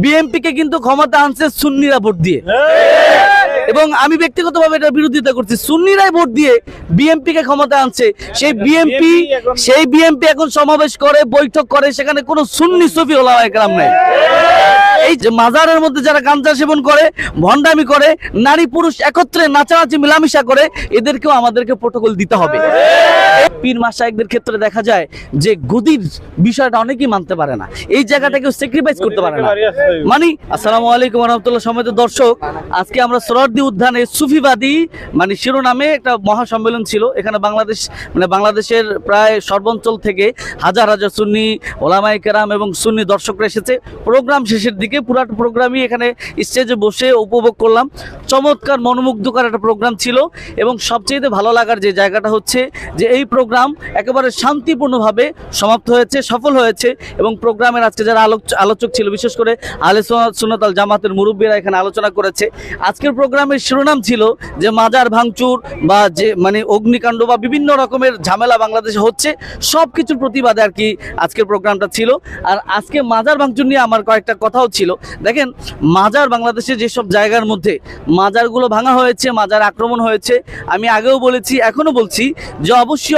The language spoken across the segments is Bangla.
বিএনপি কে কিন্তু ক্ষমতা আনছে সুন্নিরা ভোট দিয়ে, এবং আমি ব্যক্তিগতভাবে এটা বিরোধিতা করছি। সুন্নিরাই ভোট দিয়ে বিএনপি কে ক্ষমতা আনছে। সেই বিএনপি এখন সমাবেশ করে, বৈঠক করে, সেখানে কোনো সুন্নি সুফি ওলামা একরাম নাই। এই যে মাজারের মধ্যে যারা গাঁজা সেবন করে, ভণ্ডামি করে, নারী পুরুষ একত্রে নাচানাচি মিলামিশা করে, এদেরকেও আমাদেরকে প্রোটোকল দিতে হবে। পীর মাশায়েখদের ক্ষেত্রে দেখা যায় যে গদির বিষয়টা অনেকেই মানতে পারে না, এই জায়গাটাকেও স্যাক্রিফাইস করতে পারে না। মানে আসসালামু আলাইকুম ওয়া রাহমাতুল্লাহ। সম্মানিত দর্শক, আজকে আমরা সোহরাওয়ার্দী উদ্যানে সুফিবাদী শিরোনামে একটা মহাসম্মেলন ছিল। এখানে বাংলাদেশের প্রায় সর্বাঞ্চল থেকে হাজার হাজার সুন্নি ওলামায়ে কেরাম এবং সুন্নি দর্শকরা এসেছে। প্রোগ্রাম শেষের দিকে পুরাটা প্রোগ্রামই এখানে স্টেজে বসে উপভোগ করলাম। চমৎকার মনোমুগ্ধকর একটা প্রোগ্রাম ছিল, এবং সবচেয়ে ভালো লাগার যে জায়গাটা হচ্ছে যে এই প্রোগ্রাম একেবারে শান্তিপূর্ণভাবে সমাপ্ত হয়েছে, সফল হয়েছে। এবং প্রোগ্রামের আজকে যারা আলোচক ছিল, বিশেষ করে আহলে সুন্নাত ওয়াল জামাতের মুরব্বীরা এখানে আলোচনা করেছে। আজকের প্রোগ্রামের শিরোনাম ছিল যে মাজার ভাঙচুর বা যে অগ্নিকাণ্ড বা বিভিন্ন রকমের ঝামেলা বাংলাদেশে হচ্ছে, সব কিছুর প্রতিবাদে আর কি আজকের প্রোগ্রামটা ছিল। আর আজকে মাজার ভাঙচুর নিয়ে আমার কয়েকটা কথাও ছিল। দেখেন, মাজার বাংলাদেশে যেসব জায়গার মধ্যে মাজারগুলো ভাঙা হয়েছে, মাজার আক্রমণ হয়েছে, আমি আগেও বলেছি, এখনো বলছি যে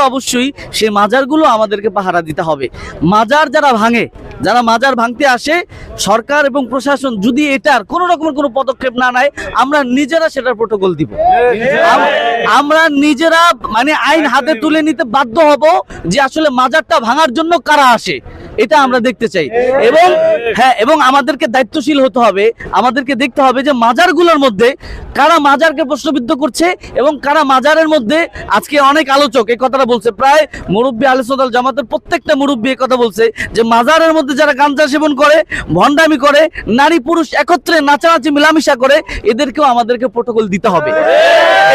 অবশ্যই সেই মাজারগুলো আমাদেরকে পাহারা দিতে হবে। মাজার যারা মাজার ভাঙতে আসে, সরকার এবং প্রশাসন যদি এটার কোনো রকমের কোনো পদক্ষেপ না নেয়, আমরা নিজেরা সেটার প্রোটোকল দিব। আমরা নিজেরা আইন হাতে তুলে নিতে বাধ্য হব যে আসলে মাজারটা ভাঙার জন্য কারা আসে, এটা আমরা দেখতে চাই। এবং আমাদেরকে দায়িত্বশীল হতে হবে। আমাদেরকে দেখতে হবে যে মাজারগুলোর মধ্যে কারা মাজারকে প্রশ্নবিদ্ধ করছে, এবং কারা মাজারের মধ্যে আজকে অনেক আলোচক এই কথাটা বলছে, প্রায় মুরব্বী আহলে সুন্নাত ওয়াল জামাতের প্রত্যেকটা মুরব্বী এই কথা বলছে যে মাজারের মধ্যে যারা গাঁজা সেবন করে, ভণ্ডামি করে, নারী পুরুষ একত্রে নাচানাচি মিলামিশা করে, এদেরকেও আমাদেরকে প্রোটোকল দিতে হবে।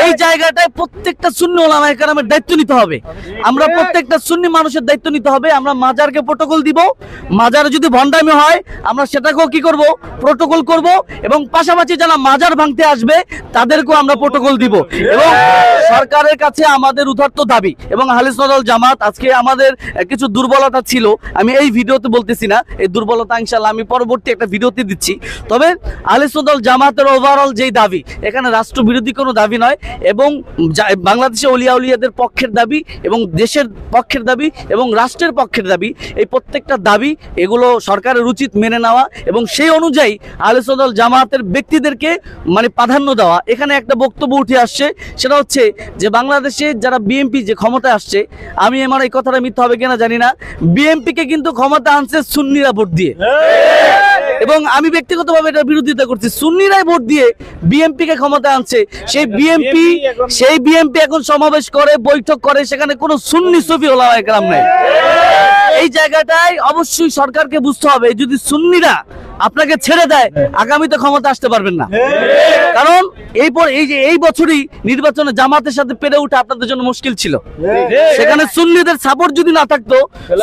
এই জায়গাটায় প্রত্যেকটা সুন্নি ওলামায়ে কেরামের দায়িত্ব নিতে হবে। আমরা প্রত্যেকটা সুন্নি মানুষের দায়িত্ব নিতে হবে। আমরা মাজারকে প্রোটোকল দিব। মাজারে যদি ভণ্ডামি হয়, আমরা সেটাকেও কি করব, প্রোটোকল করব। এবং পাশাপাশি যারা মাজার ভাঙতে আসবে তাদেরকেও আমরা প্রোটোকল দিব। এবং সরকারের কাছে আমাদের উদাত্ত দাবি, এবং আহলে সুন্নাত ওয়াল জামাত, আজকে আমাদের কিছু দুর্বলতা ছিল, আমি এই ভিডিওতে বলতেছি না, এই দুর্বলতা ইনশাআল্লাহ আমি পরবর্তী একটা ভিডিওতে দিচ্ছি। তবে আহলে সুন্নাত ওয়াল জামাতের ওভারঅল যেই দাবি, এখানে রাষ্ট্রবিরোধী কোনো দাবি নয়, এবং বাংলাদেশে ওলিয়া উলিয়াদের পক্ষের দাবি, এবং দেশের পক্ষের দাবি, এবং রাষ্ট্রের পক্ষের দাবি, এই প্রত্যেকটা দাবি এগুলো সরকারের উচিত মেনে নেওয়া, এবং সেই অনুযায়ী আহলে সুন্নাত ওয়াল জামাতের ব্যক্তিদেরকে প্রাধান্য দেওয়া। এখানে একটা বক্তব্য উঠে আসছে, সেটা হচ্ছে যে বাংলাদেশে যারা বিএনপি যে ক্ষমতা আসছে, আমি আমার এই কথাটা মিথ্যা হবে কিনা জানি না, বিএনপি কে কিন্তু ক্ষমতা আনছে সুন্নিরা ভোট দিয়ে, এবং আমি ব্যক্তিগতভাবে এটা বিরোধিতা করছি। সুন্নিরাই ভোট দিয়ে বিএনপি কে ক্ষমতা আনছে। সেই বিএনপি এখন সমাবেশ করে, বৈঠক করে, সেখানে কোনো সুন্নি সুফি ওলামা একরাম নাই। এই জায়গাটায় অবশ্যই সরকারকে বুঝতে হবে, যদি সুন্নিরা আপনাকে ছেড়ে দেয়, আগামীতে ক্ষমতা আসতে পারবেন না। কারণ এই বছরই নির্বাচনে জামাতের সাথে পেরে ওঠা আপনাদের জন্য মুশকিল ছিল। সেখানে সুন্নিদের সাপোর্ট যদি না থাকতো,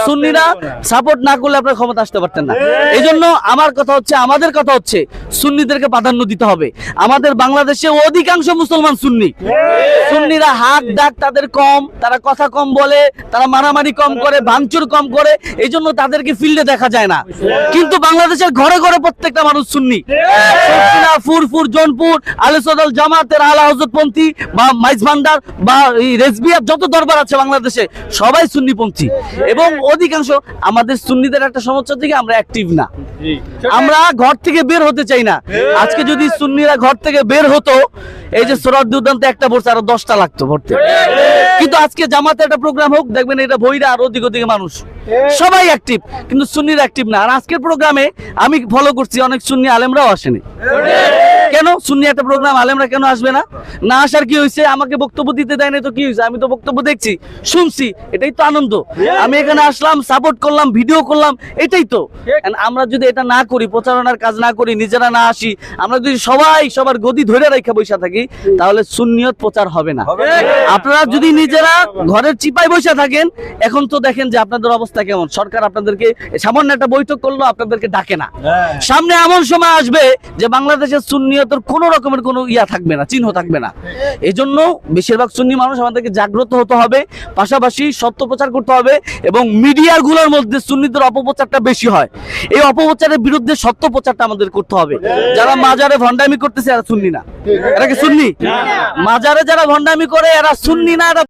সুন্নিরা সাপোর্ট না করলে আপনার ক্ষমতা আসতে পারতেন না। এই জন্য আমাদের কথা হচ্ছে সুন্নিদেরকে প্রাধান্য দিতে হবে। আমাদের বাংলাদেশে অধিকাংশ মুসলমান সুন্নিরা হাক ডাক তাদের কম, তারা কথা কম বলে, তারা মারামারি কম করে, ভাঙচুর কম করে, এই জন্য তাদেরকে ফিল্ডে দেখা যায় না। কিন্তু বাংলাদেশের ঘরে ঘরে প্রত্যেকটা মানুষ সুন্নি। ফুরফুর, জোনপুর, আহলে সুন্নাত ওয়াল জামাতের আলা হযরতপন্থী বা মাইজ ভান্ডার বা রেজবিয়ার যত দরবার আছে বাংলাদেশে, সবাই সুন্নিপন্থী। এবং অধিকাংশ আমাদের সুন্নিদের একটা সমস্যা থেকে আমরা অ্যাক্টিভ না, আমরা ঘর থেকে বের হতে চাই না। আজকে যদি সুন্নিরা ঘর থেকে বের হতো, এই যে সোহরাওয়ার্দী উদ্যানতে একটা ভরছে আরো 10টা লাগতো ভরতে। কিন্তু আজকে জামাতে একটা প্রোগ্রাম হোক, দেখবেন এটা বইরা আর ওদিকে মানুষ সবাই অ্যাক্টিভ, কিন্তু সুন্নিরা অ্যাক্টিভ না। আর আজকের প্রোগ্রামে আমি ফলো করছি, অনেক সুন্নি আলেমরাও আসেনি। কেন সুন্নি একটা প্রোগ্রাম আলেমরা কেন আসবে না? না আসার কি হয়েছে? আমাকে বক্তব্য দিতে দেয় না তো কি হয়েছে? আমি তো বক্তব্য দেখছি, শুনছি, এটাই তো আনন্দ। আমি এখানে আসলাম, সাপোর্ট করলাম, ভিডিও করলাম, এটাই তো। আমরা যদি এটা না করি, প্রচারণার কাজ না করি, নিজেরা না আসি, আমরা যদি সবার গদি ধরে রেখে বসে থাকি, তাহলে সুন্নিয়ত প্রচার হবে না। আপনারা যদি নিজেরা ঘরের চিপায় বসে থাকেন, এখন তো দেখেন যে আপনাদের অবস্থা কেমন। সরকার আপনাদেরকে সামান্য একটা বৈঠক করলো, আপনাদেরকে ডাকে না। সামনে এমন সময় আসবে যে বাংলাদেশের সুন্নিয়ত সুন্নিয়তের কোনো রকমের কোনো ইয়া থাকবে না, চিহ্ন থাকবে না। এই জন্য বেশিরভাগ সুন্নি মানুষ আমাদেরকে জাগ্রত হতে হবে, পাশাপাশি সত্য প্রচার করতে হবে। এবং মিডিয়ার গুলোর মধ্যে সুন্নিদের অপপ্রচারটা বেশি হয়, এই অপপ্রচারের বিরুদ্ধে সত্য প্রচারটা আমাদের করতে হবে। যারা মাজারে ভণ্ডামি করতেছে এরা সুন্নি না, এরা কি সুন্নি? মাজারে যারা ভণ্ডামি করে এরা সুন্নি না, এরা